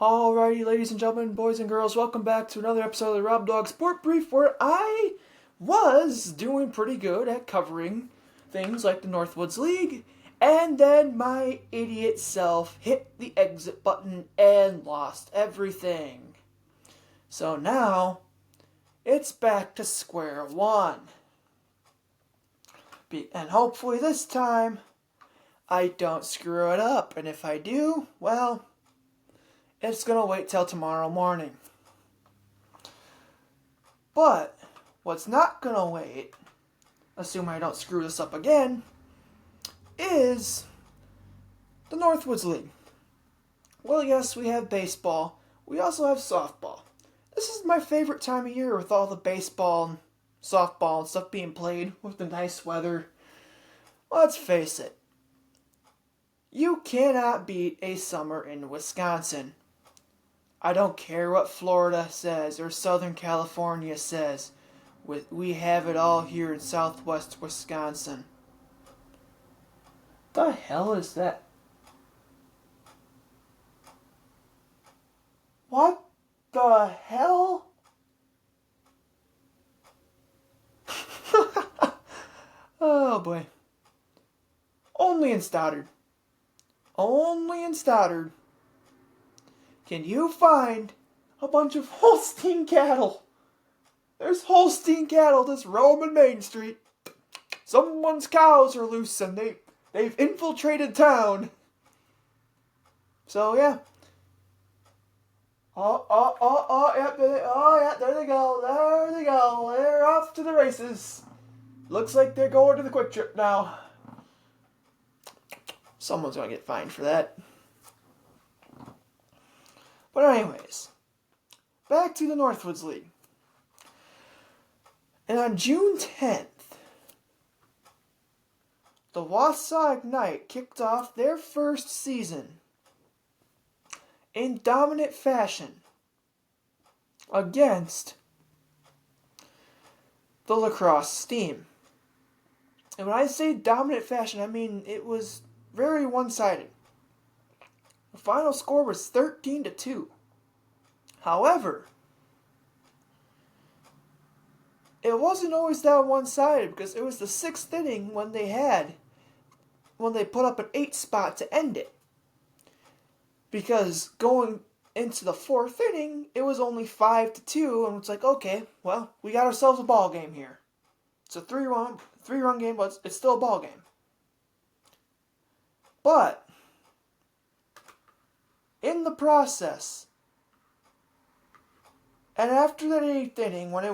Alrighty, ladies and gentlemen, boys and girls, welcome back to another episode of the Robdawg Sport Brief, where I was doing pretty good at covering things like the Northwoods League, and then my idiot self hit the exit button and lost everything. So now, it's back to square one. And hopefully this time, I don't screw it up, and if I do, well, it's going to wait till tomorrow morning. But what's not going to wait, assuming I don't screw this up again, is the Northwoods League. Well, yes, we have baseball. We also have softball. This is my favorite time of year with all the baseball and softball and stuff being played with the nice weather. Let's face it. You cannot beat a summer in Wisconsin. I don't care what Florida says or Southern California says. We have it all here in southwest Wisconsin. The hell is that? What the hell? Oh boy. Only in Stoddard. Only in Stoddard can you find a bunch of Holstein cattle. There's Holstein cattle just roaming Main Street. Someone's cows are loose and they've infiltrated town. So yeah. Yeah, there they go. There they go. They're off to the races. Looks like they're going to the Quick Trip now. Someone's gonna get fined for that. But anyways, back to the Northwoods League. And on June 10th, the Wausau Ignite kicked off their first season in dominant fashion against the Lacrosse Steam. And when I say dominant fashion, I mean it was very one-sided. The final score was 13-2. However, it wasn't always that one-sided because it was the sixth inning when they put up an 8 spot to end it. Because going into the fourth inning, it was only 5-2, and it's like, okay, well, we got ourselves a ball game here. It's a three-run game, but it's still a ball game. But in the process, and after that 8th inning, when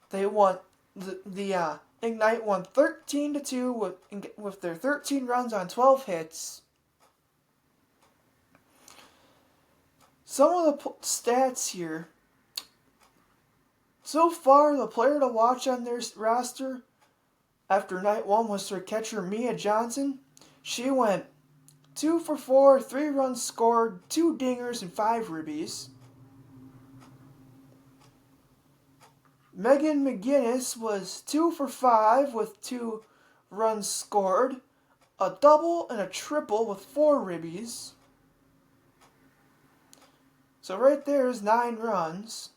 they won, the Ignite won 13-2 with their 13 runs on 12 hits. Some of the stats here. So far, the player to watch on their roster after night 1 was their catcher Mia Johnson. She went 2 for 4, 3 runs scored, 2 dingers, and 5 ribbies. Megan McGinnis was 2 for 5 with 2 runs scored, a double and a triple with 4 ribbies. So right there is 9 runs.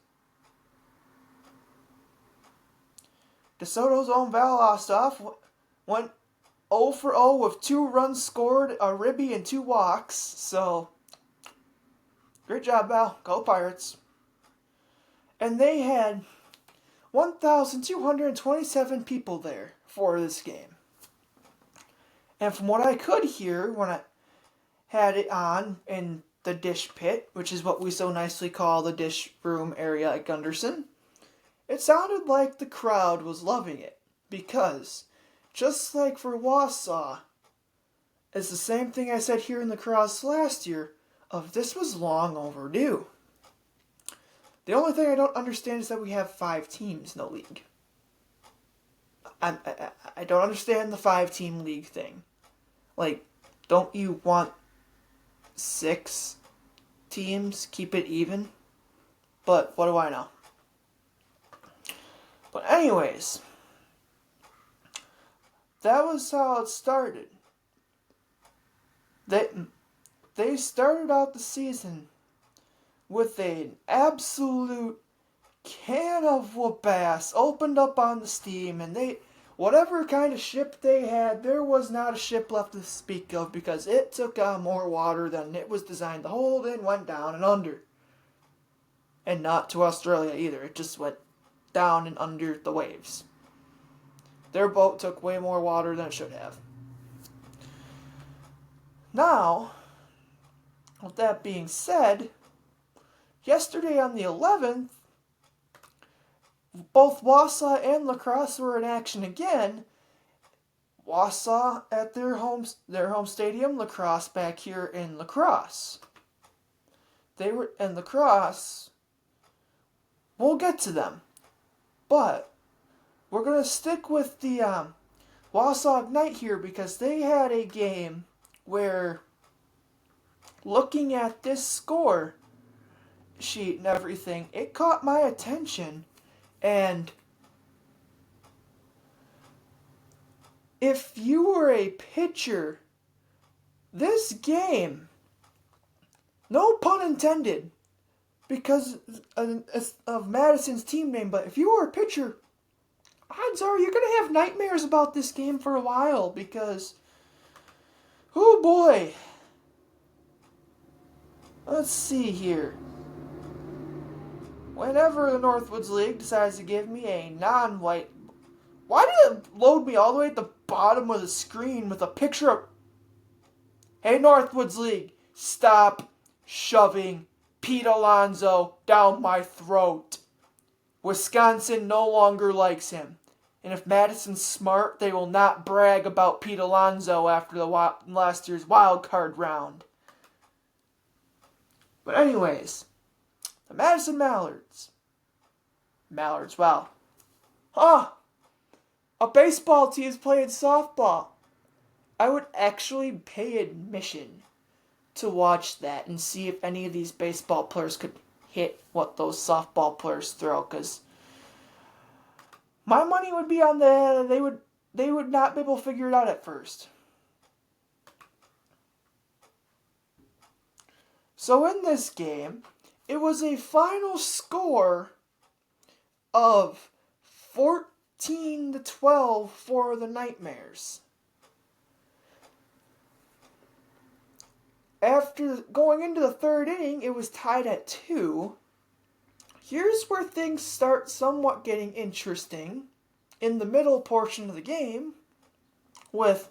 DeSoto's own Val Osthoff went 0 for 0 with 2 runs scored, a ribby, and 2 walks. So, great job, Val. Go Pirates. And they had 1,227 people there for this game. And from what I could hear when I had it on in the dish pit, which is what we so nicely call the dish room area at Gunderson, it sounded like the crowd was loving it. Because, just like for Wausau, it's the same thing I said here in the Cross last year, of this was long overdue. The only thing I don't understand is that we have 5 teams in the league. I don't understand the 5-team league thing. Like, don't you want 6 teams? Keep it even? But what do I know? But anyways, that was how it started. They started out the season with an absolute can of whoop ass opened up on the Steam, and whatever kind of ship they had, there was not a ship left to speak of because it took on more water than it was designed to hold and went down and under. And not to Australia either, it just went down and under the waves. Their boat took way more water than it should have. Now, with that being said, yesterday on the 11th, both Wausau and La Crosse were in action again. Wausau at their home stadium, La Crosse back here in La Crosse. They were in La Crosse. We'll get to them, but we're gonna stick with the Wausau Ignite here because they had a game where, looking at this score sheet and everything, it caught my attention. And if you were a pitcher, this game, no pun intended, because of Madison's team name, but if you were a pitcher, odds are you're going to have nightmares about this game for a while because, oh boy. Let's see here. Whenever the Northwoods League decides to give me a non-white... Why did it load me all the way at the bottom of the screen with a picture of... Hey, Northwoods League, stop shoving Pete Alonso down my throat. Wisconsin no longer likes him. And if Madison's smart, they will not brag about Pete Alonso after the last year's wild card round. But anyways... the Madison Mallards. Wow. Huh. A baseball team's playing softball. I would actually pay admission to watch that and see if any of these baseball players could hit what those softball players throw, because my money would be on they would not be able to figure it out at first. So in this game, it was a final score of 14-12 for the Nightmares. After going into the third inning, it was tied at 2. Here's where things start somewhat getting interesting in the middle portion of the game with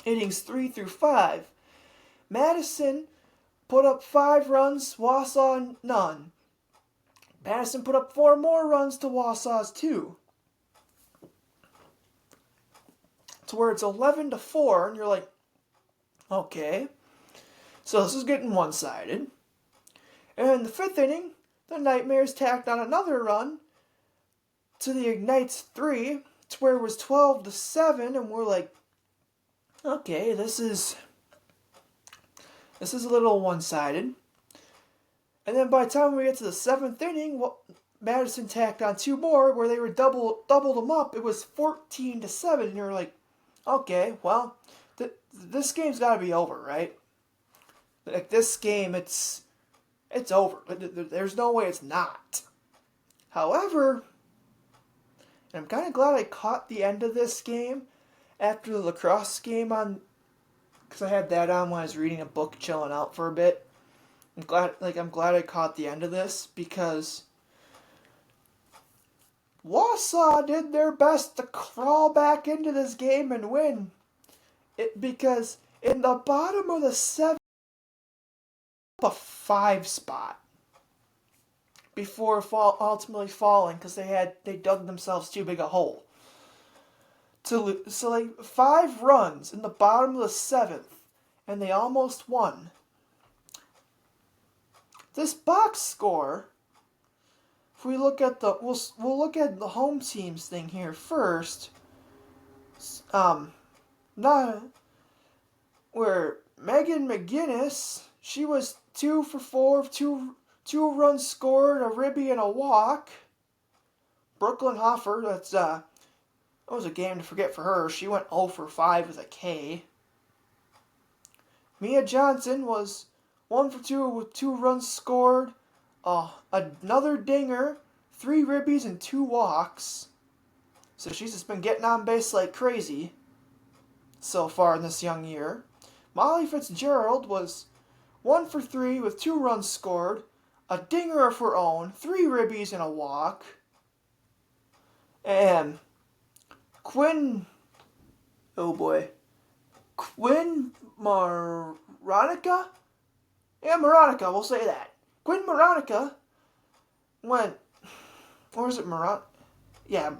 innings 3 through 5. Madison put up 5 runs, Wausau none. Madison put up 4 more runs to Wausau's 2. To where it's 11-4, and you're like, okay. So this is getting one-sided. And in the 5th inning, the Nightmares tacked on another run to the Ignite's 3, to where it was 12-7, and we're like, okay, this is a little one-sided. And then by the time we get to the 7th inning, Madison tacked on 2 more where they were doubled them up. It was 14-7, and you're like, okay, well, this game's got to be over, right? Like, this game, it's over. There's no way it's not. However, and I'm kind of glad I caught the end of this game after the lacrosse game on, because I had that on when I was reading a book, chilling out for a bit. I'm glad I caught the end of this because Wausau did their best to crawl back into this game and win. Because in the bottom of the 7th, a 5 spot before ultimately falling because they dug themselves too big a hole. So 5 runs in the bottom of the 7th, and they almost won. This box score, if we look at we'll look at the home teams thing here first. Where Megan McGinnis, she was 2 for 4, two runs scored, a ribby and a walk. Brooklyn Hoffer, that was a game to forget for her. She went 0 for 5 with a K. Mia Johnson was 1 for 2 with 2 runs scored. Another dinger, 3 ribbies, and 2 walks. So she's just been getting on base like crazy so far in this young year. Molly Fitzgerald was 1 for 3 with 2 runs scored, a dinger of her own, 3 ribbies, and a walk. And Quinn Maronica? Yeah, Maronica, we'll say that. Quinn Maronica went, or is it Maron? Yeah,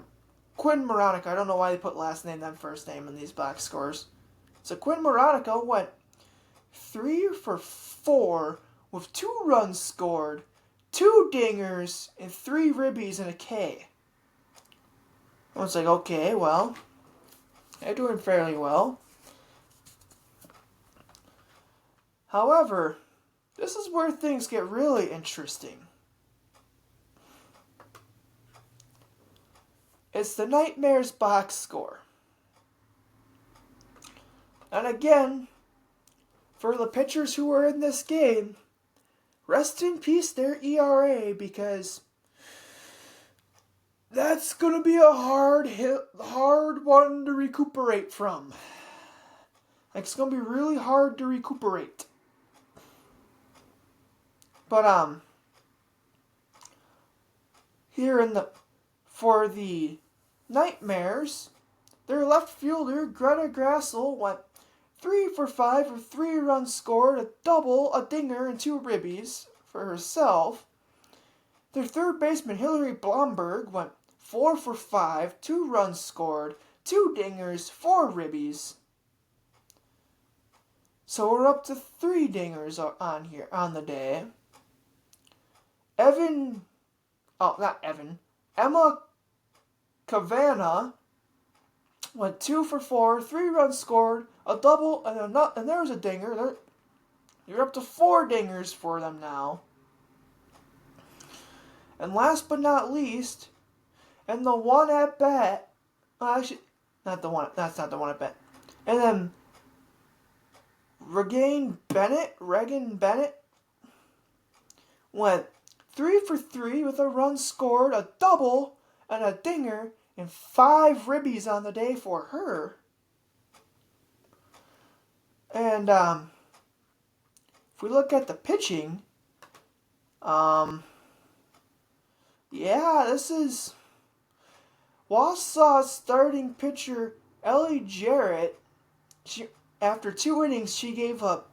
Quinn Maronica. I don't know why they put last name then first name in these box scores. So Quinn Maronica went 3 for 4 with 2 runs scored, 2 dingers, and 3 ribbies and a K. I was like, okay, well, they're doing fairly well. However, this is where things get really interesting. It's the Nightmares box score. And again, for the pitchers who were in this game, rest in peace their ERA, because that's going to be a hard one to recuperate from. It's going to be really hard to recuperate. But for the Nightmares, their left fielder Greta Grassel went 3 for 5 with 3 runs scored, a double, a dinger, and 2 ribbies for herself. Their third baseman Hillary Blomberg went 4 for 5, 2 runs scored, 2 dingers, 4 ribbies. So we're up to 3 dingers on the day. Emma Cavanagh went 2 for 4, 3 runs scored, a double, and there was a dinger. You're up to 4 dingers for them now. And last but not least, and the one at bat, that's not the one at bat. And then Regan Bennett went 3 for 3 with a run scored, a double, and a dinger, and 5 ribbies on the day for her. And if we look at the pitching, this is Wausau starting pitcher Ellie Jarrett. After 2 innings, she gave up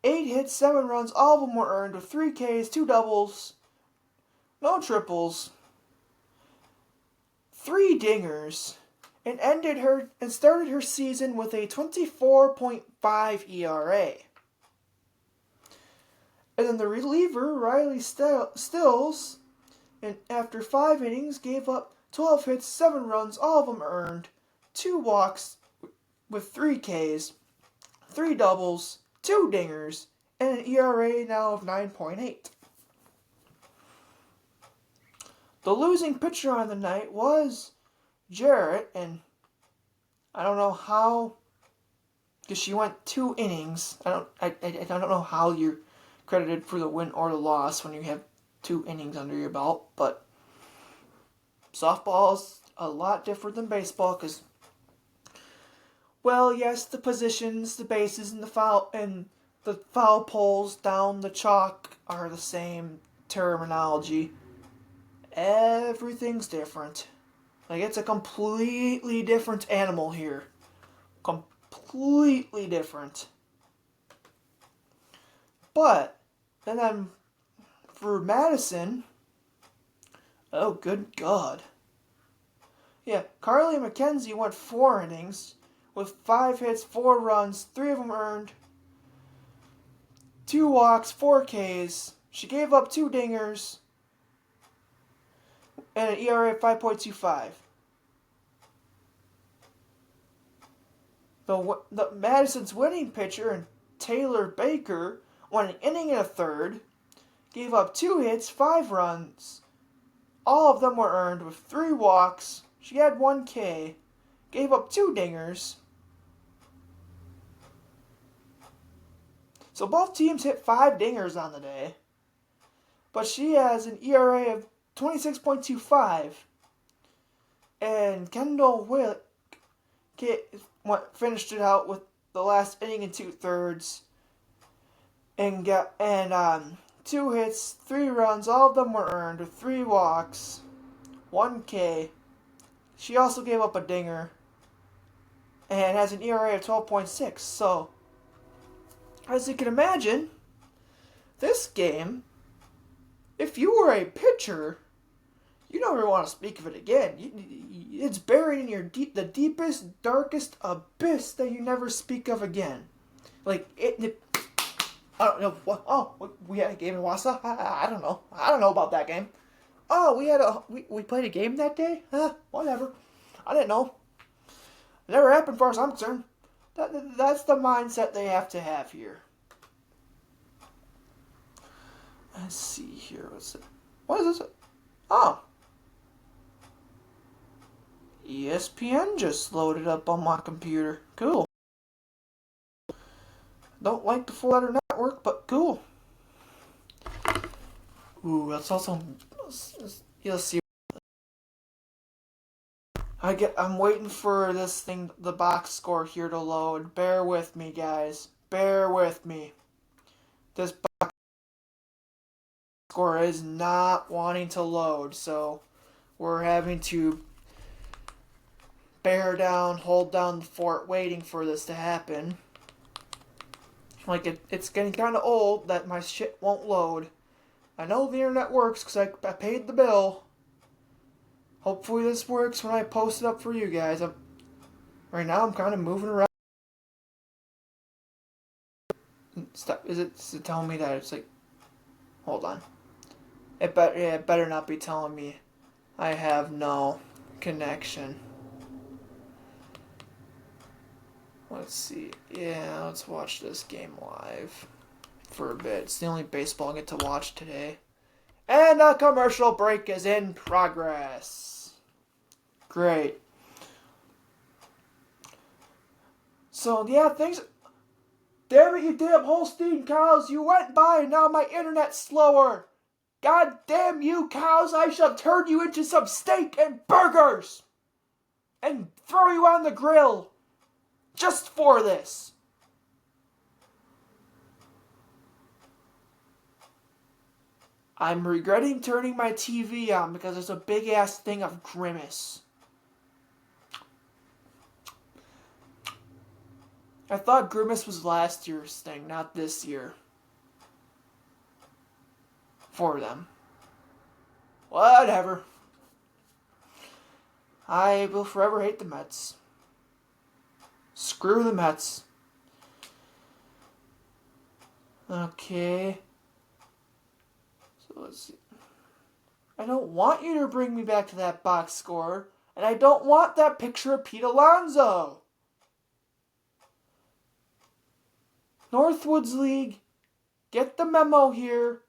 8 hits, 7 runs. All of them were earned with 3 Ks, 2 doubles, no triples, 3 dingers, and started her season with a 24.5 ERA. And then the reliever, Riley Stills, and after 5 innings, gave up 12 hits, 7 runs, all of them earned, 2 walks with 3 Ks, 3 doubles, 2 dingers, and an ERA now of 9.8. The losing pitcher on the night was Jarrett, and I don't know how, because she went 2 innings. I don't know how you're credited for the win or the loss when you have 2 innings under your belt, but softball's a lot different than baseball, because, well, yes, the positions, the bases, and the foul poles down the chalk are the same terminology. Everything's different. Like, it's a completely different animal here. Completely different. But, and then for Madison, oh, good God. Yeah, Carly McKenzie went 4 innings with 5 hits, 4 runs, 3 of them earned, 2 walks, 4 Ks. She gave up 2 dingers and an ERA of 5.25. The Madison's winning pitcher, and Taylor Baker, went an inning and a third, gave up 2 hits, 5 runs. All of them were earned with 3 walks. She had 1 K, gave up 2 dingers, So both teams hit 5 dingers on the day. But she has an ERA of 26.25. And Kendall Wick finished it out with the last inning in 2/3. And got 2 hits, 3 runs, all of them were earned with 3 walks, 1 K. She also gave up a dinger and has an ERA of 12.6. So, as you can imagine, this game, if you were a pitcher, you don't ever want to speak of it again. It's buried in the deepest, darkest abyss that you never speak of again. Like, I don't know what. Oh, we had a game in Wausau. I don't know. I don't know about that game. Oh, we played a game that day. Whatever. I didn't know. It never happened, as far as I'm concerned. That's the mindset they have to have here. Let's see here. What's it? What is this? Oh. ESPN just loaded up on my computer. Cool. Don't like the full letter network, but cool. Ooh, that's also. You'll see. I'm waiting for this thing, the box score here to load. Bear with me, guys. Bear with me. This box score is not wanting to load, so we're having to bear down, hold down the fort, waiting for this to happen. Like, it's getting kind of old that my shit won't load. I know the internet works because I paid the bill. Hopefully this works when I post it up for you guys. Right now I'm kind of moving around. Stop. Is it telling me that it's like... Hold on. It better not be telling me I have no connection. Let's see. Yeah, let's watch this game live for a bit. It's the only baseball I get to watch today. And a commercial break is in progress. Great. So, yeah, things... Damn it, you damn Holstein cows. You went by and now my internet's slower. God damn you cows. I shall turn you into some steak and burgers. And throw you on the grill. Just for this. I'm regretting turning my TV on because there's a big ass thing of Grimace. I thought Grimace was last year's thing, not this year. For them. Whatever. I will forever hate the Mets. Screw the Mets. Okay. So let's see. I don't want you to bring me back to that box score. And I don't want that picture of Pete Alonso. Northwoods League, get the memo here.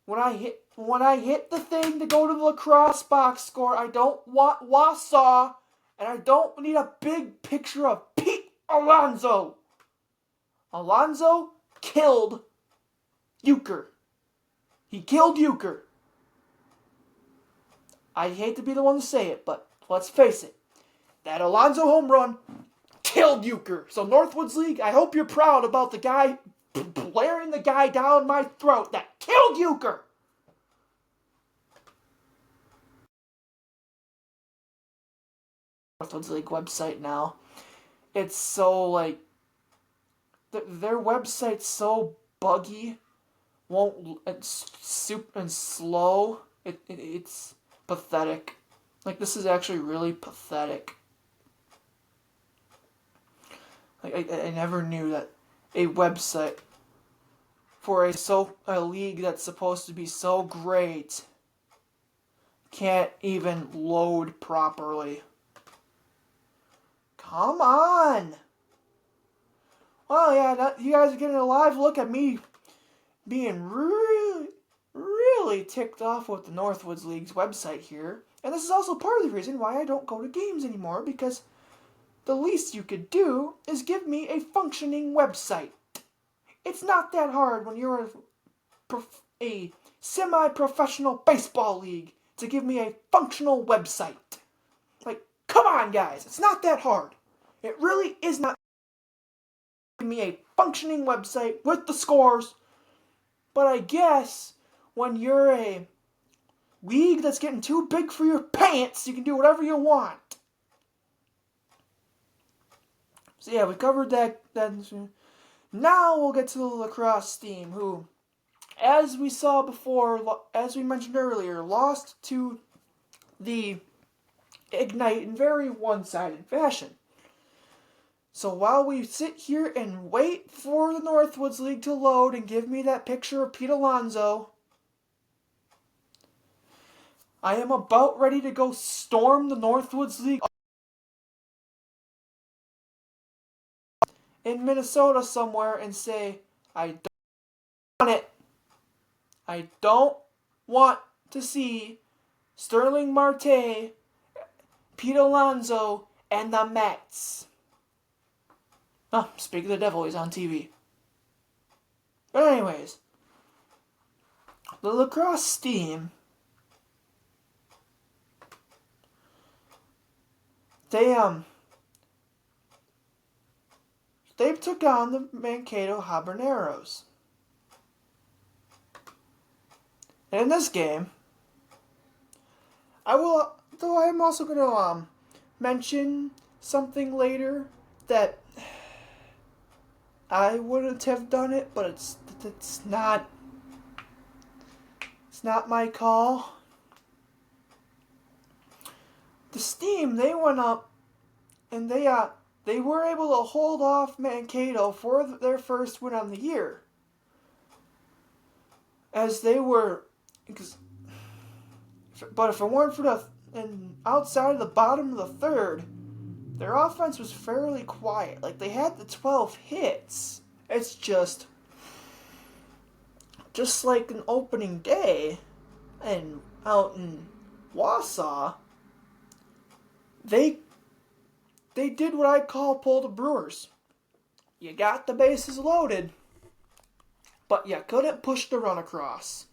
When I hit the thing to go to the lacrosse box score, I don't want Wausau, and I don't need a big picture of Pete Alonso. Alonso killed Euchre. He killed Euchre. I hate to be the one to say it, but let's face it. That Alonso home run killed Euchre. So Northwoods League, I hope you're proud about the guy blaring the guy down my throat that killed Euchre. Northwoods League website now. It's so like their website's so buggy. It's super and slow. It's pathetic. Like, this is actually really pathetic. Like, I never knew that a website for a league that's supposed to be so great can't even load properly. Come on! Well, yeah, you guys are getting a live look at me being really, really ticked off with the Northwoods League's website here. And this is also part of the reason why I don't go to games anymore, because the least you could do is give me a functioning website. It's not that hard when you're a semi-professional baseball league to give me a functional website. Like, come on, guys. It's not that hard. It really is not. Give me a functioning website with the scores. But I guess when you're a league that's getting too big for your pants, you can do whatever you want. So yeah, we covered that. Now we'll get to the lacrosse team, who, as we saw before, as we mentioned earlier, lost to the Ignite in very one-sided fashion. So while we sit here and wait for the Northwoods League to load and give me that picture of Pete Alonso, I am about ready to go storm the Northwoods League in Minnesota somewhere and say, I don't want it. I don't want to see Sterling Marte, Pete Alonso, and the Mets. Oh, speak of the devil, he's on TV. But anyways, the lacrosse team, they took on the Mankato Habaneros. And in this game, I'm also going to mention something later that I wouldn't have done it, but it's not my call. The Steam, they went up and they were able to hold off Mankato for their first win on the year. As they were, but if it weren't for outside of the bottom of the third, their offense was fairly quiet. Like, they had the 12 hits. It's just like an opening day and out in Wausau, they did what I call pull the Brewers. You got the bases loaded, but you couldn't push the run across.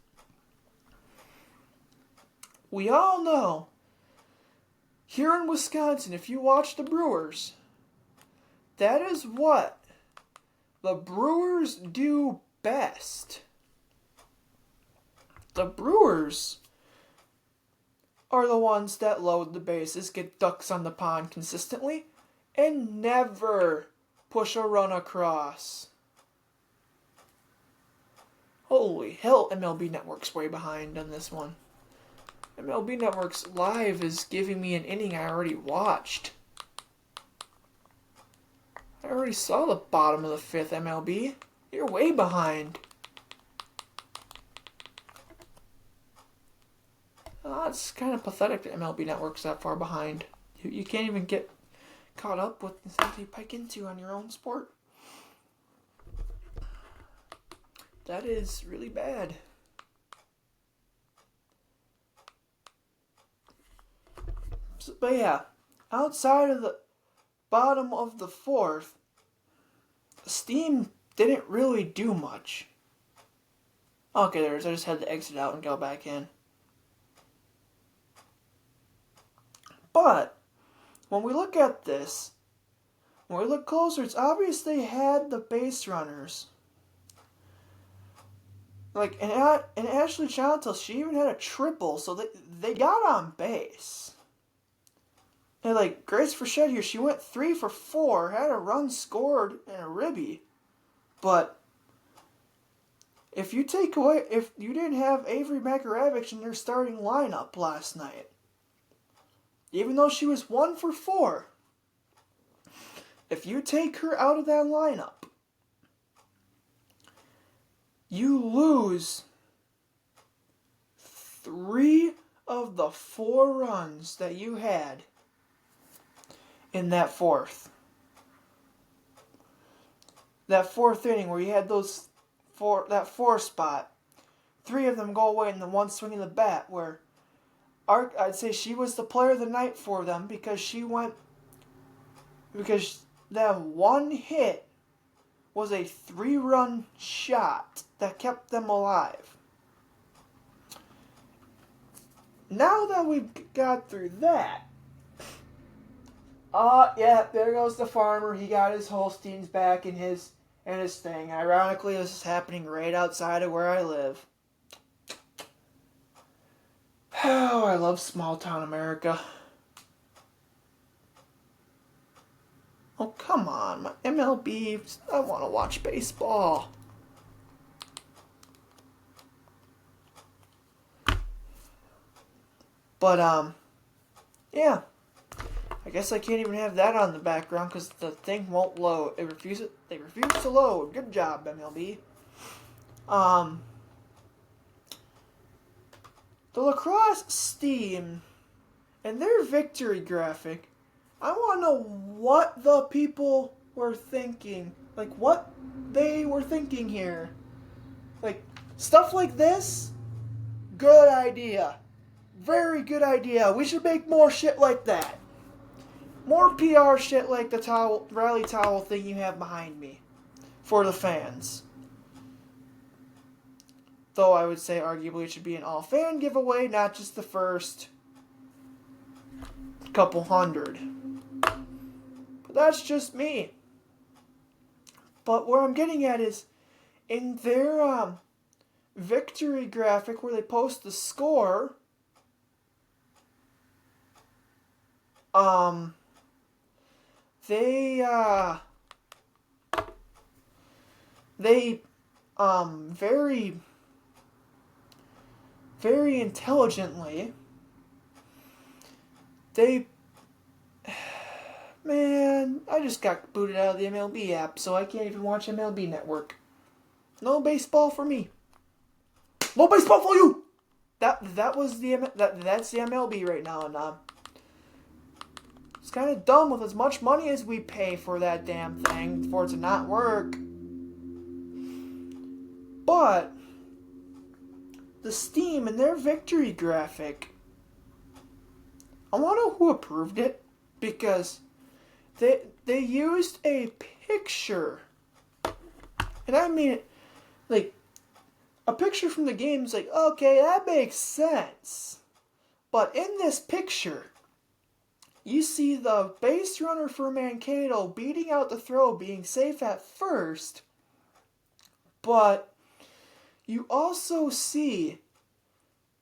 We all know, here in Wisconsin, if you watch the Brewers, that is what the Brewers do best. The Brewers are the ones that load the bases, get ducks on the pond consistently, and never push a run across. Holy hell, MLB Network's way behind on this one. MLB Network's live is giving me an inning I already watched. I already saw the bottom of the fifth, MLB. You're way behind. It's kind of pathetic that MLB Network's that far behind. You can't even get caught up with the things you pike into on your own sport. That is really bad. But yeah, outside of the bottom of the fourth, Steam didn't really do much. Okay, I just had to exit out and go back in. But when we look at this, when we look closer, it's obvious they had the base runners. Like, and Ashley Chantel, she even had a triple, so they got on base. And like Grace Frechette here, she went 3 for 4, had a run scored and a ribby. But if you didn't have Avery Makaravich in your starting lineup last night, even though she was 1 for 4, if you take her out of that lineup, you lose 3 of the 4 runs that you had in that fourth. That fourth inning where you had that 4 spot, 3 of them go away in the one swing of the bat, where I'd say she was the player of the night for them because that one hit was a 3-run shot that kept them alive. Now that we've got through that, yeah, there goes the farmer. He got his Holsteins back in his thing. Ironically, this is happening right outside of where I live. Oh, I love small town America. Oh, come on, my MLB. I want to watch baseball. But, yeah. I guess I can't even have that on the background because the thing won't load. They refuse to load. Good job, MLB. The lacrosse Steam and their victory graphic, I want to know what the people were thinking. Like, what they were thinking here. Like, stuff like this, good idea. Very good idea. We should make more shit like that. More PR shit like the rally towel thing you have behind me. For the fans. Though I would say arguably it should be an all-fan giveaway, not just the first couple hundred. But that's just me. But where I'm getting at is, in their victory graphic where they post the score, they very intelligently, man, I just got booted out of the MLB app, so I can't even watch MLB Network. No baseball for me. No baseball for you. That's the MLB right now, and it's kind of dumb with as much money as we pay for that damn thing for it to not work. But the Steam and their victory graphic, I want to know who approved it, because they used a picture, and I mean, like, a picture from the game is like, okay, that makes sense, but in this picture, you see the base runner for Mankato beating out the throw, being safe at first, but you also see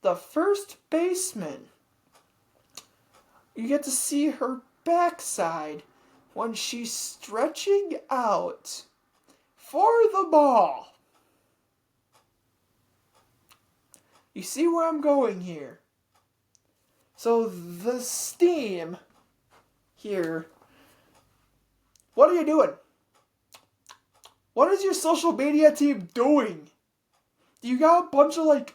the first baseman. You get to see her backside when she's stretching out for the ball. You see where I'm going here? So the Steam here, what are you doing? What is your social media team doing? Do you got a bunch of, like,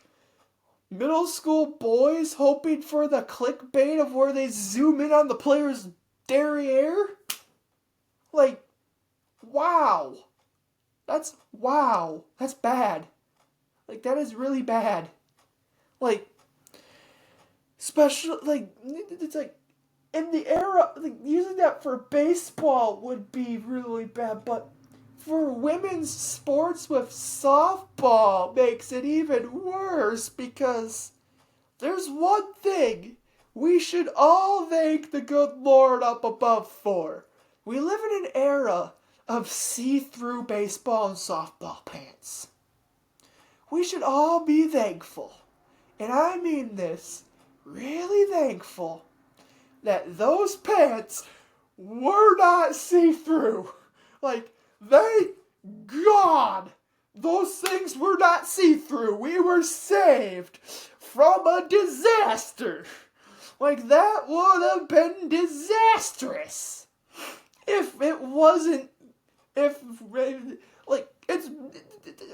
middle school boys hoping for the clickbait of where they zoom in on the player's derriere? Like, wow. That's bad. Like, that is really bad. Like, it's like, in the era, like, using that for baseball would be really bad, but for women's sports with softball makes it even worse, because there's one thing we should all thank the good Lord up above for. We live in an era of see-through baseball and softball pants. We should all be thankful, and I mean this, really thankful, that those pants were not see-through. Like, thank God those things were not see-through. We were saved from a disaster. Like, that would have been disastrous if it wasn't,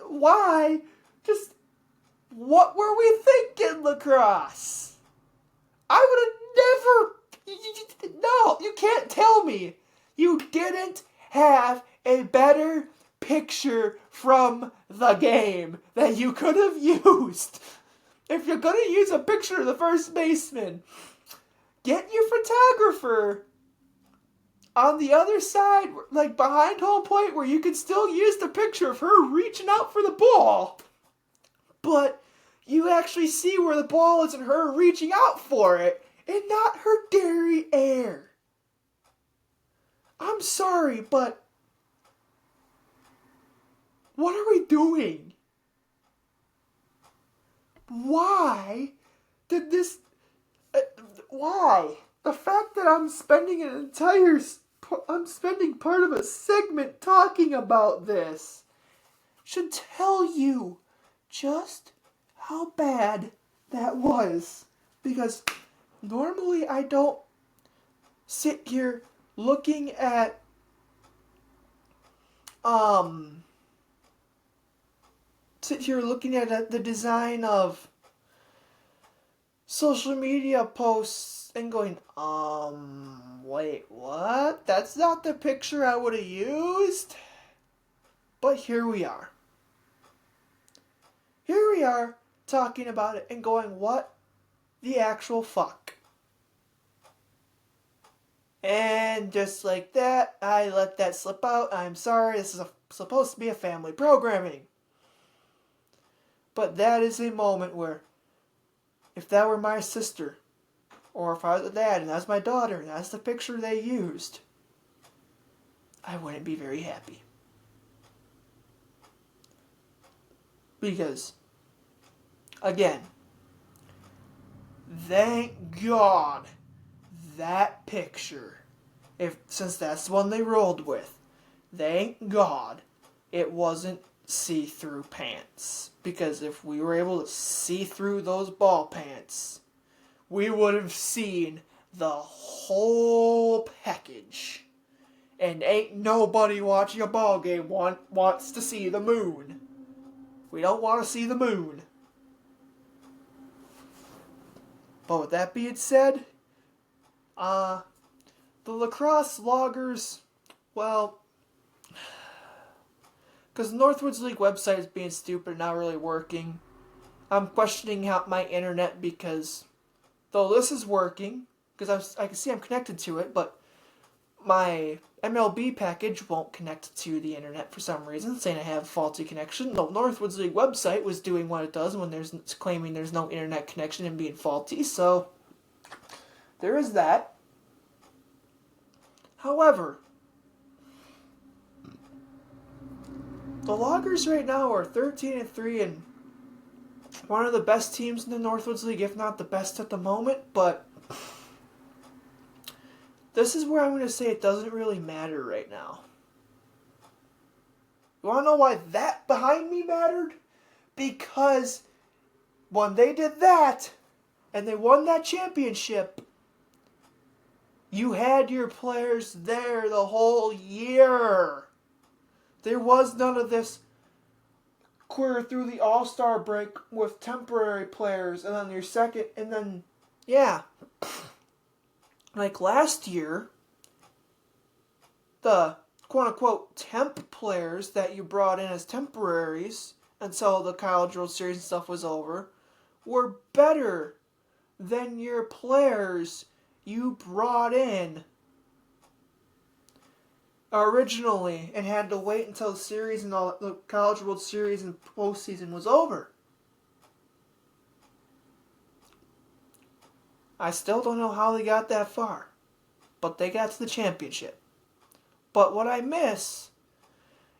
why? Just, what were we thinking, lacrosse? I would have never, no, you can't tell me you didn't have a better picture from the game that you could have used. If you're going to use a picture of the first baseman, get your photographer on the other side, like behind home plate, where you can still use the picture of her reaching out for the ball, but you actually see where the ball is and her reaching out for it, and not her derriere. I'm sorry, but what are we doing? Why did this... why? The fact that I'm spending part of a segment talking about this should tell you just how bad that was. Because normally I don't sit here looking at the design of social media posts and going, wait, what? That's not the picture I would have used? But here we are. Here we are talking about it and going, what the actual fuck? And just like that, I let that slip out. I'm sorry, this is supposed to be a family programming. But that is a moment where, if that were my sister, or if I was the dad and that's my daughter and that's the picture they used, I wouldn't be very happy. Because, again, thank God that picture, since that's the one they rolled with, thank God it wasn't see-through pants. Because if we were able to see through those ball pants, we would have seen the whole package. And ain't nobody watching a ball game wants to see the moon. We don't want to see the moon. But with that being said, the lacrosse loggers, well, because the Northwoods League website is being stupid and not really working. I'm questioning my internet because, though this is working, because I can see I'm connected to it, but my MLB package won't connect to the internet for some reason, saying I have a faulty connection. The Northwoods League website was doing what it does when it's claiming there's no internet connection and being faulty, so there is that. However, the Loggers right now are 13-3 and one of the best teams in the Northwoods League, if not the best at the moment, but this is where I'm going to say it doesn't really matter right now. You want to know why that behind me mattered? Because when they did that, and they won that championship, you had your players there the whole year. There was none of this queer through the All-Star break with temporary players, and then your second, and then, yeah. Like last year, the quote-unquote temp players that you brought in as temporaries until the College World Series and stuff was over were better than your players you brought in originally and had to wait until the series and all the College World Series and postseason was over. I still don't know how they got that far, but they got to the championship. But what I miss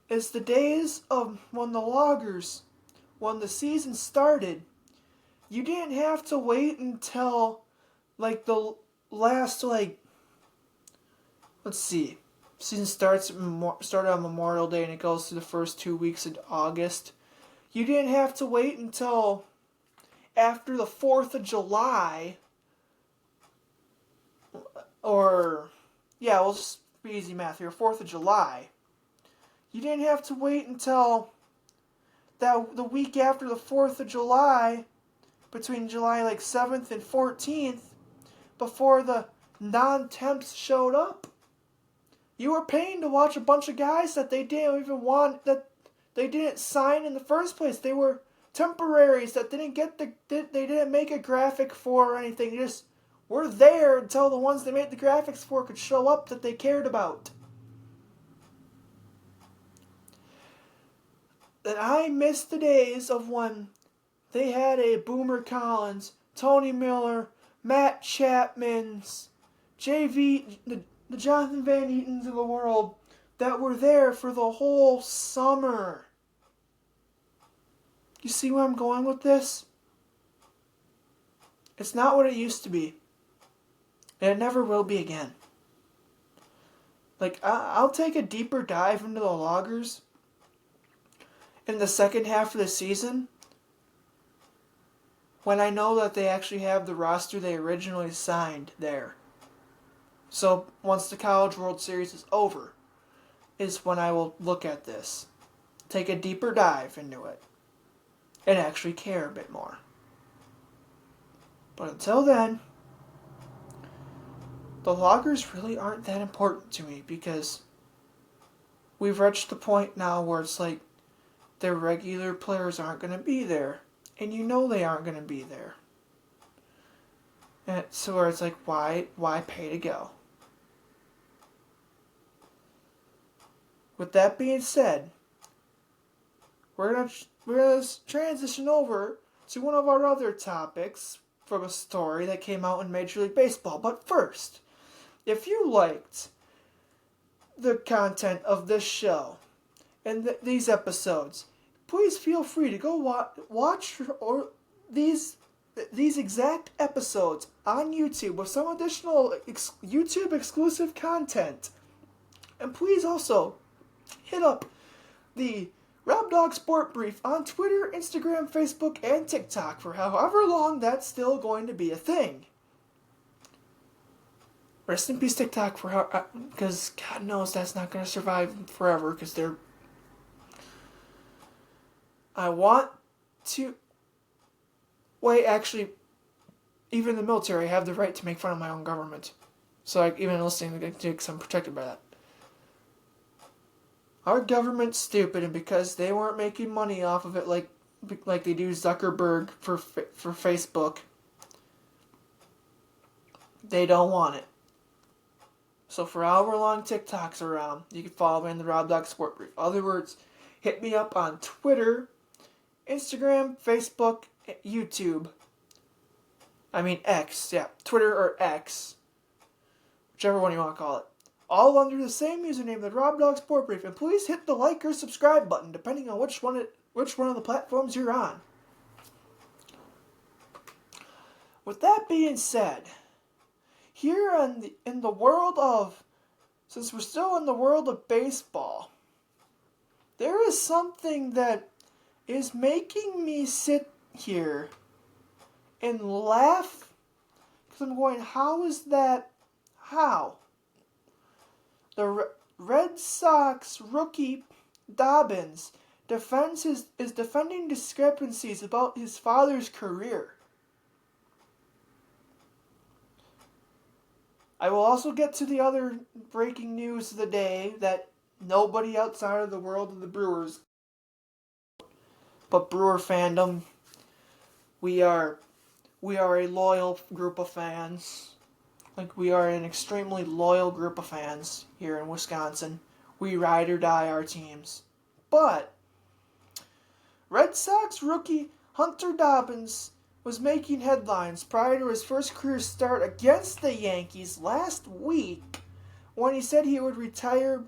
is the days of when the Loggers, when the season started, you didn't have to wait until like the last season started on Memorial Day and it goes through the first 2 weeks of August. You didn't have to wait until after the 4th of July, we'll just be easy math here, 4th of July. You didn't have to wait until the week after the 4th of July, between July 7th and 14th, before the non-temps showed up. You were paying to watch a bunch of guys that they didn't even want, that they didn't sign in the first place. They were temporaries that they didn't make a graphic for or anything. They just were there until the ones they made the graphics for could show up that they cared about. And I miss the days of when they had a Boomer Collins, Tony Miller, Matt Chapman's, JV, the Jonathan Van Eatons of the world that were there for the whole summer. You see where I'm going with this? It's not what it used to be. And it never will be again. Like, I'll take a deeper dive into the Loggers in the second half of the season when I know that they actually have the roster they originally signed there. So once the College World Series is over is when I will look at this, take a deeper dive into it, and actually care a bit more. But until then, the Loggers really aren't that important to me because we've reached the point now where it's like their regular players aren't going to be there. And you know they aren't going to be there. And so where it's like, why pay to go? With that being said, we're gonna transition over to one of our other topics from a story that came out in Major League Baseball. But first, if you liked the content of this show and these episodes, please feel free to go watch these exact episodes on YouTube with some additional YouTube exclusive content. And please also hit up the Robdawg Sport Brief on Twitter, Instagram, Facebook, and TikTok for however long that's still going to be a thing. Rest in peace TikTok because God knows that's not going to survive forever because they're... I want to... Wait, actually, even the military have the right to make fun of my own government. So like, even listening to it, because I'm protected by that. Our government's stupid, and because they weren't making money off of it like they do Zuckerberg for Facebook, they don't want it. So for however long TikTok's around, you can follow me in the Robdawg Sport Brief. In other words, hit me up on Twitter, Instagram, Facebook, YouTube. I mean X, yeah. Twitter or X. Whichever one you want to call it. All under the same username, the Robdawg Sport Brief. And please hit the like or subscribe button, depending on which one of the platforms you're on. With that being said, here in the world of... Since we're still in the world of baseball, there is something that is making me sit here and laugh. Because I'm going, how is that? How? The Red Sox rookie Dobbins is defending discrepancies about his father's career. I will also get to the other breaking news of the day that nobody outside of the world of the Brewers, but Brewer fandom, we are a loyal group of fans. Like, we are an extremely loyal group of fans here in Wisconsin. We ride or die our teams. But Red Sox rookie Hunter Dobbins was making headlines prior to his first career start against the Yankees last week when he said he would retire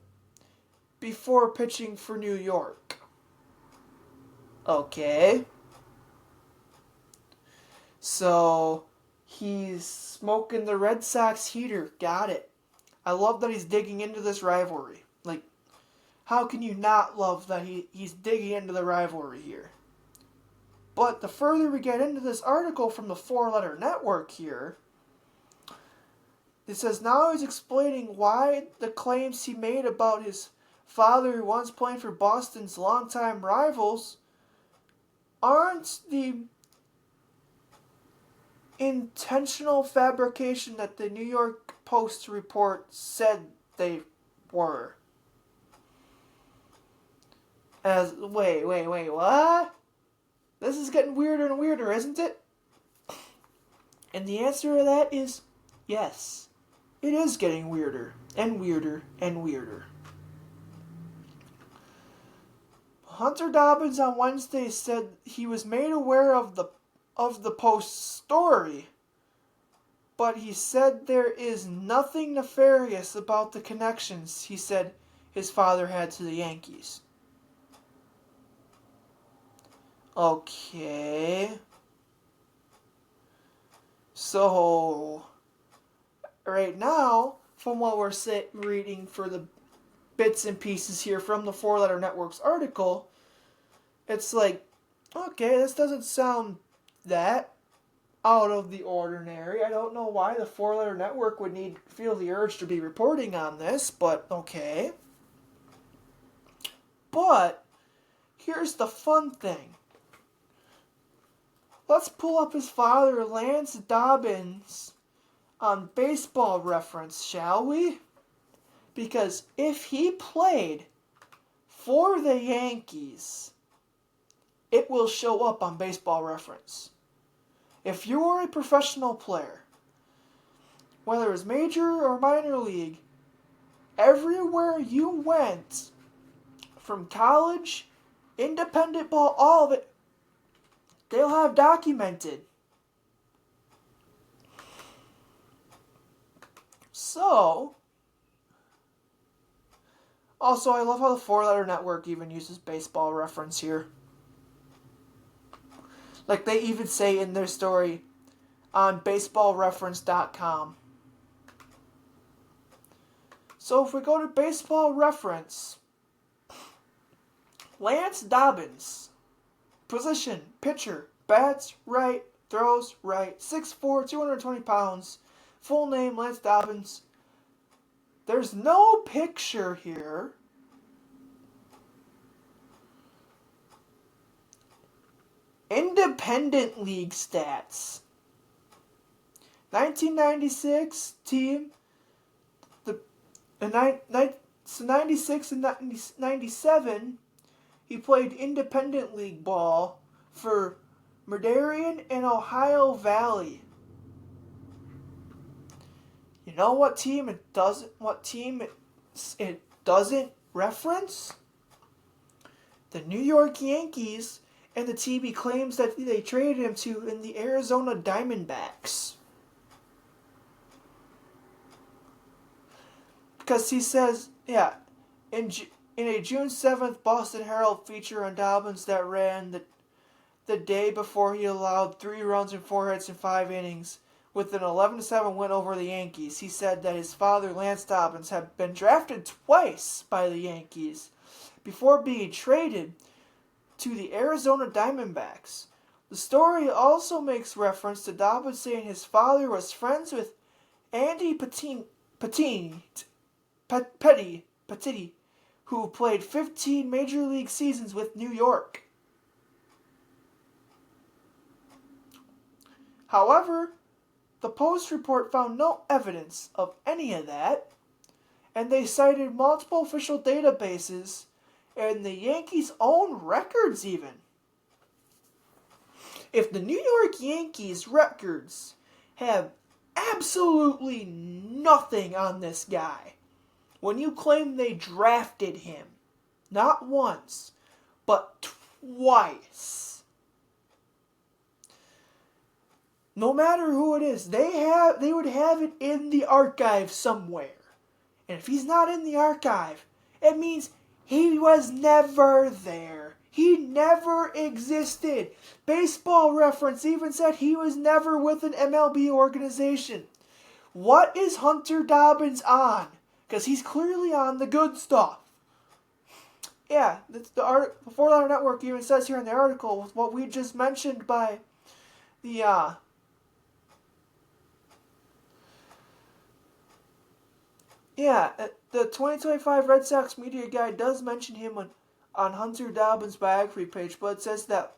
before pitching for New York. Okay. So he's smoking the Red Sox heater. Got it. I love that he's digging into this rivalry. Like, how can you not love that he's digging into the rivalry here? But the further we get into this article from the Four Letter Network here, it says now he's explaining why the claims he made about his father who once played for Boston's longtime rivals aren't the intentional fabrication that the New York Post report said they were. Wait, what? This is getting weirder and weirder, isn't it? And the answer to that is Yes, it is getting weirder and weirder and weirder. Hunter Dobbins on Wednesday said he was made aware of the Post's story, but he said there is nothing nefarious about the connections he said his father had to the Yankees. Okay. So, right now, from what we're reading for the bits and pieces here from the Four Letter Network's article, it's like, okay, this doesn't sound that out of the ordinary. I don't know why the Four Letter Network would feel the urge to be reporting on this, but okay. But here's the fun thing. Let's pull up his father, Lance Dobbins, on Baseball Reference, shall we? Because if he played for the Yankees, it will show up on Baseball Reference. If you are a professional player, whether it's major or minor league, everywhere you went, from college, independent ball, all of it, they'll have documented. So, also, I love how the Four Letter Network even uses Baseball Reference here. Like they even say in their story on baseballreference.com. So if we go to Baseball Reference, Lance Dobbins, position, pitcher, bats right, throws right, 6'4", 220 pounds, full name Lance Dobbins. There's no picture here. Independent League stats. 1996 team. So 96 and 97, he played Independent League ball for Merdarian and Ohio Valley. You know what team it doesn't? What team it doesn't reference? The New York Yankees. And the team he claims that they traded him to in the Arizona Diamondbacks. Because he says, in a June 7th Boston Herald feature on Dobbins that ran the day before he allowed 3 runs and 4 hits in 5 innings with an 11-7 win over the Yankees, he said that his father, Lance Dobbins, had been drafted twice by the Yankees before being traded to the Arizona Diamondbacks. The story also makes reference to Dobbins saying his father was friends with Andy Pettitte, who played 15 Major League seasons with New York. However, the Post report found no evidence of any of that, and they cited multiple official databases and the Yankees' own records even. If the New York Yankees records have absolutely nothing on this guy, when you claim they drafted him, not once, but twice, no matter who it is, they would have it in the archive somewhere. And if he's not in the archive, it means he was never there. He never existed. Baseball Reference even said he was never with an MLB organization. What is Hunter Dobbins on? Because he's clearly on the good stuff. Yeah, the Four Letter Network even says here in the article what we just mentioned by the the 2025 Red Sox media guide does mention him on Hunter Dobbins' biography page, but it says that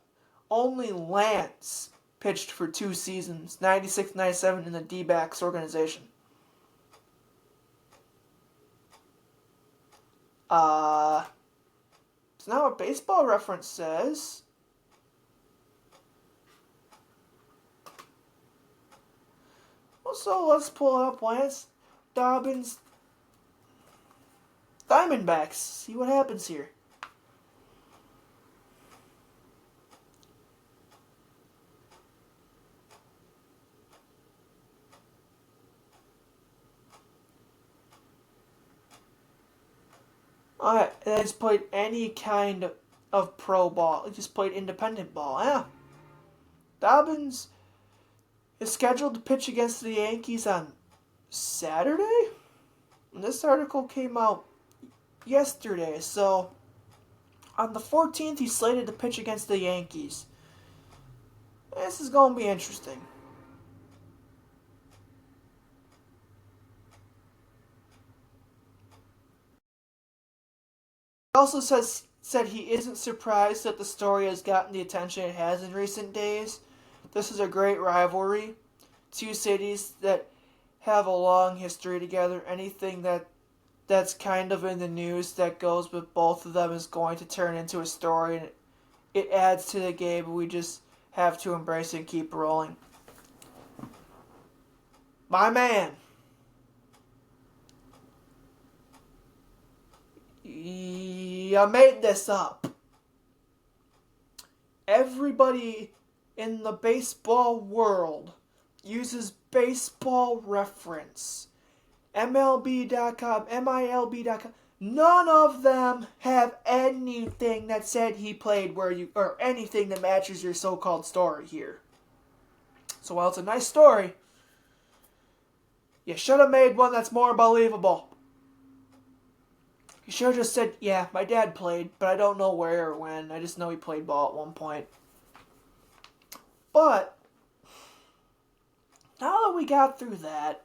only Lance pitched for 2 seasons, 96-97 in the D-backs organization. It's not what Baseball Reference says. Well, So let's pull up Lance Dobbins Diamondbacks. See what happens here. Alright, and he's played any kind of pro ball. He just played independent ball. Yeah. Dobbins is scheduled to pitch against the Yankees on Saturday? And this article came out yesterday, so on the 14th he's slated to pitch against the Yankees. This is going to be interesting. He also said he isn't surprised that the story has gotten the attention it has in recent days. This is a great rivalry. Two cities that have a long history together. Anything that's kind of in the news that goes with both of them is going to turn into a story, and it adds to the game. We just have to embrace it and keep rolling. My man. You made this up. Everybody in the baseball world uses Baseball Reference. MLB.com, MILB.com. None of them have anything that said he played where you, or anything that matches your so-called story here. So while it's a nice story, you should have made one that's more believable. You should have just said, yeah, my dad played, but I don't know where or when. I just know he played ball at one point. But now that we got through that,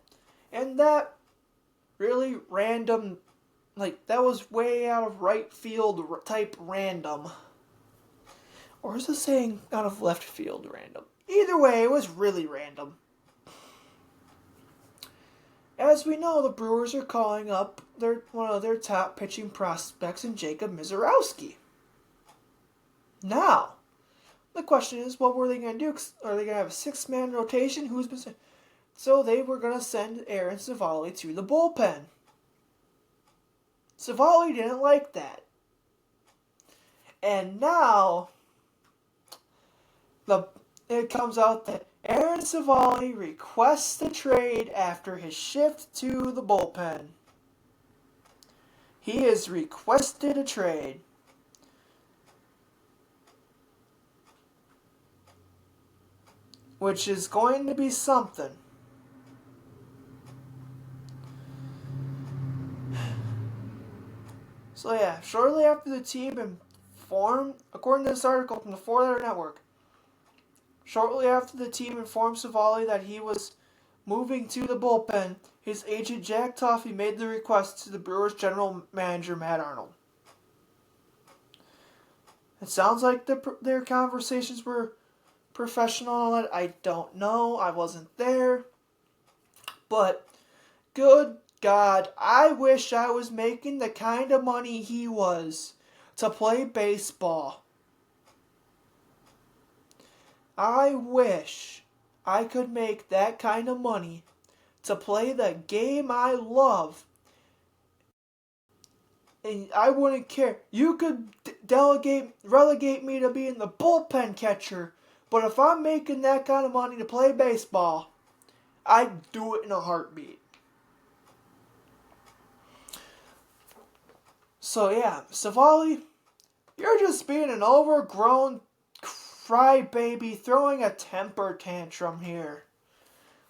and that really random, like, that was way out of right field type random. Or is it saying out of left field random? Either way, it was really random. As we know, the Brewers are calling up one of their top pitching prospects in Jacob Misiorowski. Now, the question is, what were they going to do? Are they going to have a six-man rotation? So they were going to send Aaron Civale to the bullpen. Civale didn't like that. And now, it comes out that Aaron Civale requests a trade after his shift to the bullpen. He has requested a trade. Which is going to be something. So yeah, shortly after the team informed, according to this article from the Four Letter Network, shortly after the team informed Civale that he was moving to the bullpen, his agent Jack Toffey made the request to the Brewers general manager Matt Arnold. It sounds like their conversations were professional. I don't know. I wasn't there. But good God, I wish I was making the kind of money he was to play baseball. I wish I could make that kind of money to play the game I love. And I wouldn't care. You could relegate me to being the bullpen catcher. But if I'm making that kind of money to play baseball, I'd do it in a heartbeat. So yeah, Civale, you're just being an overgrown crybaby throwing a temper tantrum here.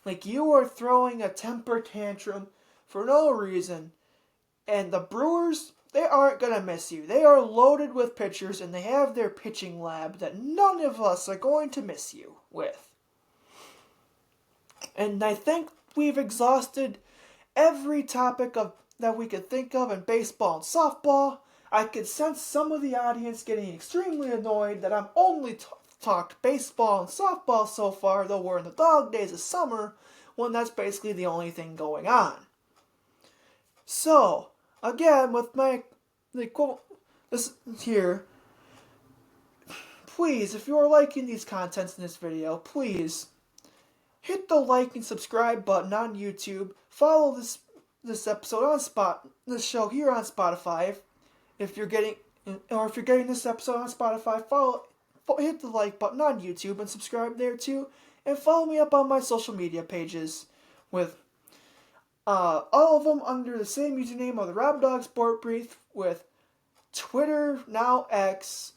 Like, you are throwing a temper tantrum for no reason. And the Brewers, they aren't going to miss you. They are loaded with pitchers, and they have their pitching lab that none of us are going to miss you with. And I think we've exhausted every topic that we could think of in baseball and softball. I could sense some of the audience getting extremely annoyed that I'm only talked baseball and softball so far, though we're in the dog days of summer, when that's basically the only thing going on. So, again, with the quote this here, please, if you are liking these contents in this video, please hit the like and subscribe button on YouTube. Follow this episode on this show here on Spotify. If you're getting this episode on Spotify, hit the like button on YouTube and subscribe there too. And follow me up on my social media pages with all of them under the same username of the Robdawg Sport Brief, with Twitter, now X,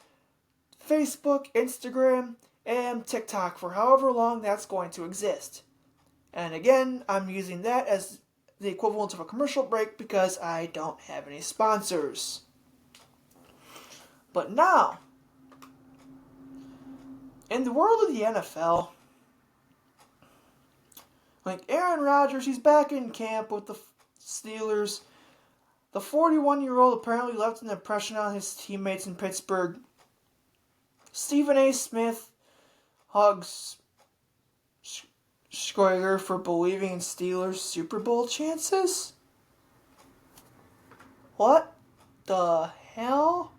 Facebook, Instagram, and TikTok for however long that's going to exist. And again, I'm using that as the equivalent of a commercial break because I don't have any sponsors. But now, in the world of the NFL, like Aaron Rodgers, he's back in camp with the Steelers. The 41-year-old apparently left an impression on his teammates in Pittsburgh. Stephen A. Smith hugs Schreier for believing in Steelers' Super Bowl chances? What the hell?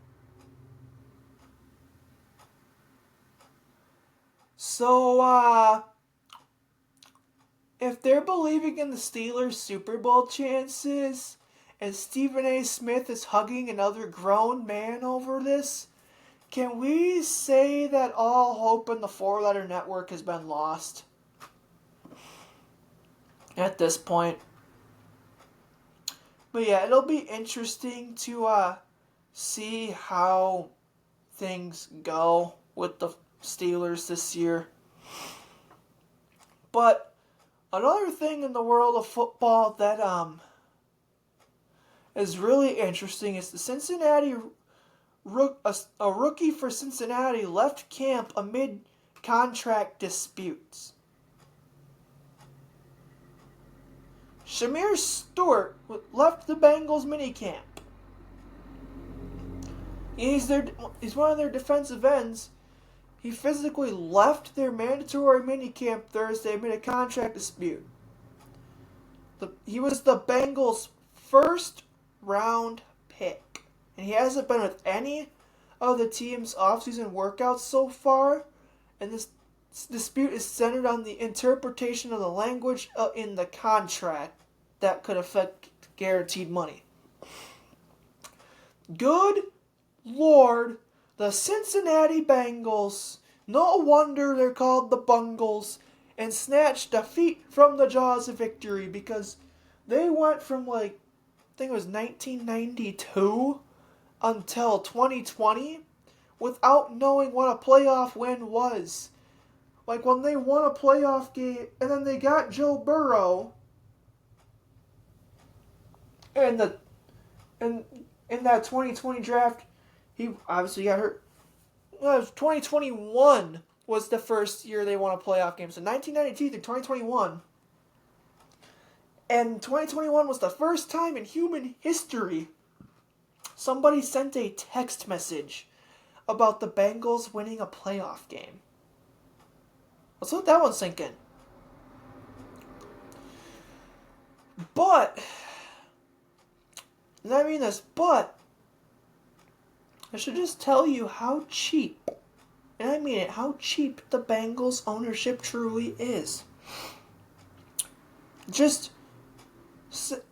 So, if they're believing in the Steelers' Super Bowl chances, and Stephen A. Smith is hugging another grown man over this, can we say that all hope in the four-letter network has been lost? At this point. But yeah, it'll be interesting to see how things go with the Steelers this year. But another thing in the world of football that is really interesting is the Cincinnati a rookie for Cincinnati left camp amid contract disputes. Shamir Stewart left the Bengals minicamp. He's one of their defensive ends. He physically left their mandatory minicamp Thursday amid a contract dispute. He was the Bengals' first round pick, and he hasn't been with any of the team's offseason workouts so far, and this dispute is centered on the interpretation of the language in the contract that could affect guaranteed money. Good Lord, the Cincinnati Bengals, no wonder they're called the Bungles, and snatched defeat from the jaws of victory, because they went from I think it was 1992 until 2020 without knowing what a playoff win was. When they won a playoff game and then they got Joe Burrow, and in that 2020 draft, he obviously got hurt. Well, 2021 was the first year they won a playoff game. So 1992 through 2021. And 2021 was the first time in human history somebody sent a text message about the Bengals winning a playoff game. Let's let that one sink in. But, and I mean this, but I should just tell you how cheap, and I mean it, how cheap the Bengals ownership truly is. Just,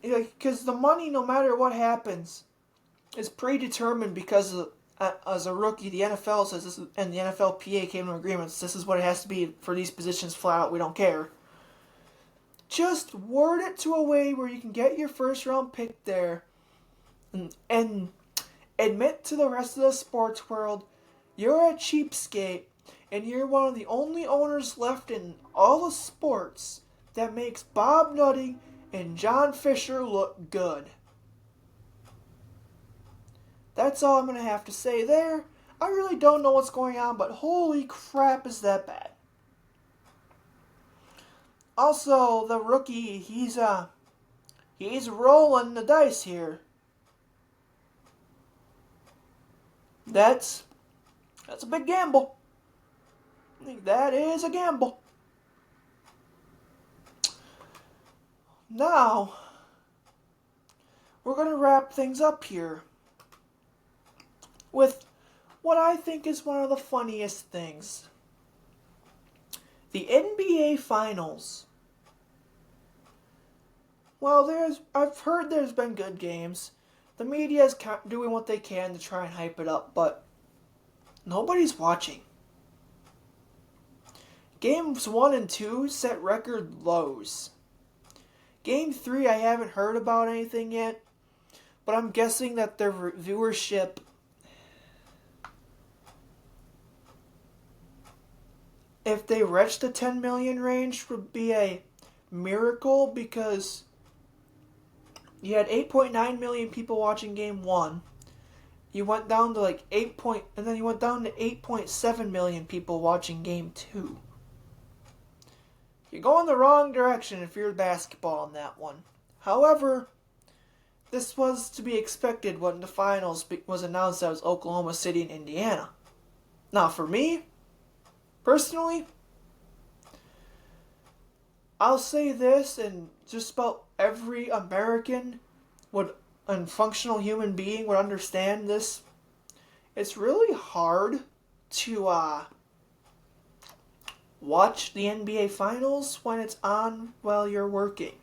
because the money, no matter what happens, is predetermined because as a rookie, the NFL says this, and the NFLPA came to agreements, this is what it has to be for these positions flat out, we don't care. Just word it to a way where you can get your first round pick there and admit to the rest of the sports world you're a cheapskate and you're one of the only owners left in all the sports that makes Bob Nutting and John Fisher look good. That's all I'm going to have to say there. I really don't know what's going on, but holy crap, is that bad. Also, the rookie, he's rolling the dice here. That's a big gamble. I think that is a gamble. Now, we're going to wrap things up here with what I think is one of the funniest things. The NBA Finals. Well, I've heard there's been good games. The media is doing what they can to try and hype it up, but nobody's watching. Games 1 and 2 set record lows. Game 3, I haven't heard about anything yet, but I'm guessing that their viewership if they reached the 10 million range would be a miracle, because you had 8.9 million people watching game 1. You went down to like and then you went down to 8.7 million people watching game 2. You're going the wrong direction if you're basketball in that one. However, this was to be expected when the finals was announced that it was Oklahoma City and Indiana. Now, for me, personally, I'll say this, and just about every American and functional human being would understand this. It's really hard to watch the NBA Finals when it's on while you're working.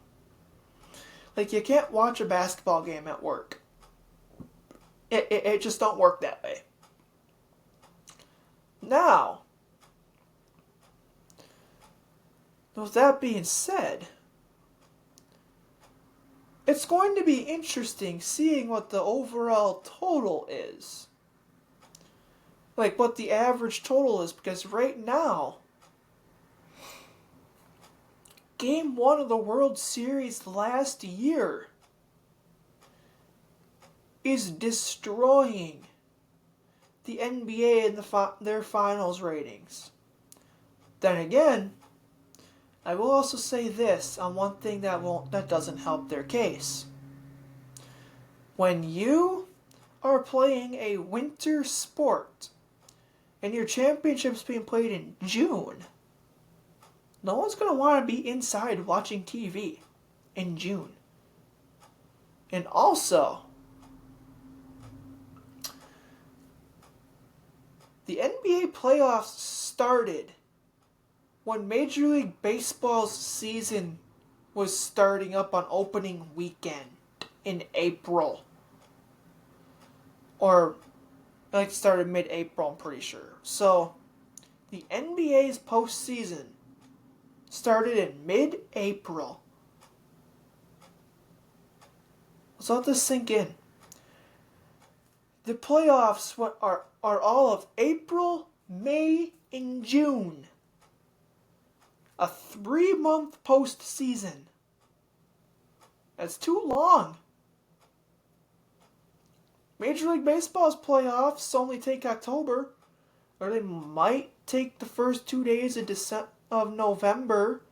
Like, you can't watch a basketball game at work. It just don't work that way. Now, with that being said, it's going to be interesting seeing what the overall total is. Like, what the average total is, because right now, Game 1 of the World Series last year is destroying the NBA and their finals ratings. Then again, I will also say this on one thing that doesn't help their case. When you are playing a winter sport and your championship's being played in June, no one's going to want to be inside watching TV in June. And also, the NBA playoffs started when Major League Baseball's season was starting up on opening weekend in April. Or, it started mid-April, I'm pretty sure. So, the NBA's postseason started in mid-April. Let's let this sink in. The playoffs are all of April, May, and June. A 3-month postseason. That's too long. Major League Baseball's playoffs only take October, or they might take the first 2 days of November,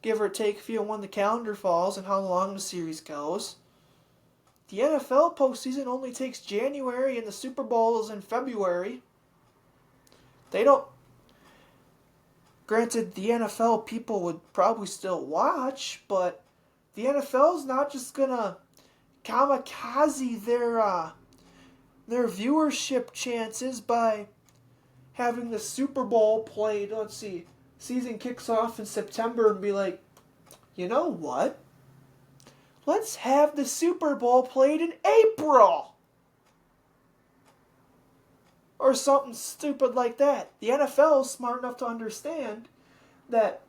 give or take if you when the calendar falls and how long the series goes. The NFL postseason only takes January, and the Super Bowl is in February. Granted, the NFL people would probably still watch, but the NFL's not just gonna kamikaze their viewership chances by having the Super Bowl played. Let's see, season kicks off in September and be like, you know what? Let's have the Super Bowl played in April. Or something stupid like that. The NFL is smart enough to understand that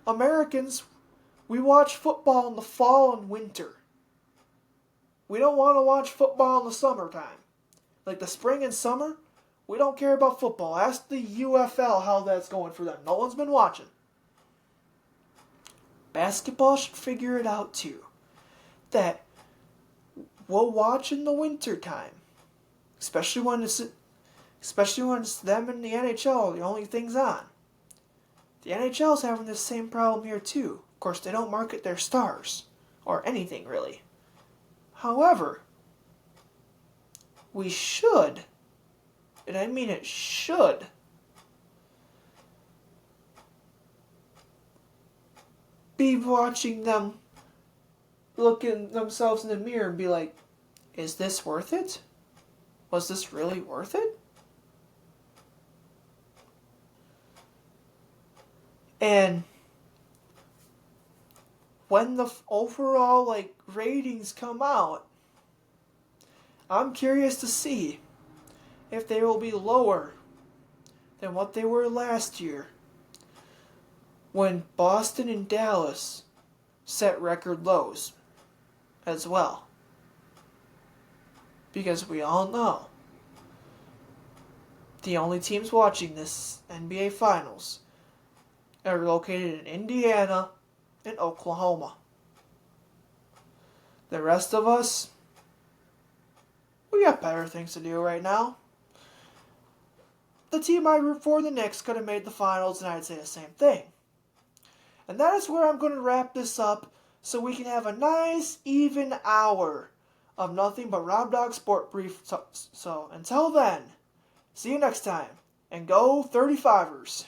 Americans, we watch football in the fall and winter. We don't want to watch football in the summertime. Like the spring and summer, we don't care about football. Ask the UFL how that's going for them. No one's been watching. Basketball should figure it out too. That we'll watch in the winter time. Especially when it's them and the NHL, the only things on. The NHL's having this same problem here too. Of course, they don't market their stars. Or anything, really. However, we should, and I mean it should, be watching them looking themselves in the mirror and be like, is this worth it? Was this really worth it? And when the overall ratings come out, I'm curious to see if they will be lower than what they were last year when Boston and Dallas set record lows as well. Because we all know the only teams watching this NBA Finals are located in Indiana and Oklahoma. The rest of us, we got better things to do right now. The team I root for, the Knicks, could have made the finals, and I'd say the same thing. And that is where I'm going to wrap this up so we can have a nice, even hour of nothing but Robdawg Sport Brief. So until then, see you next time, and go 35ers.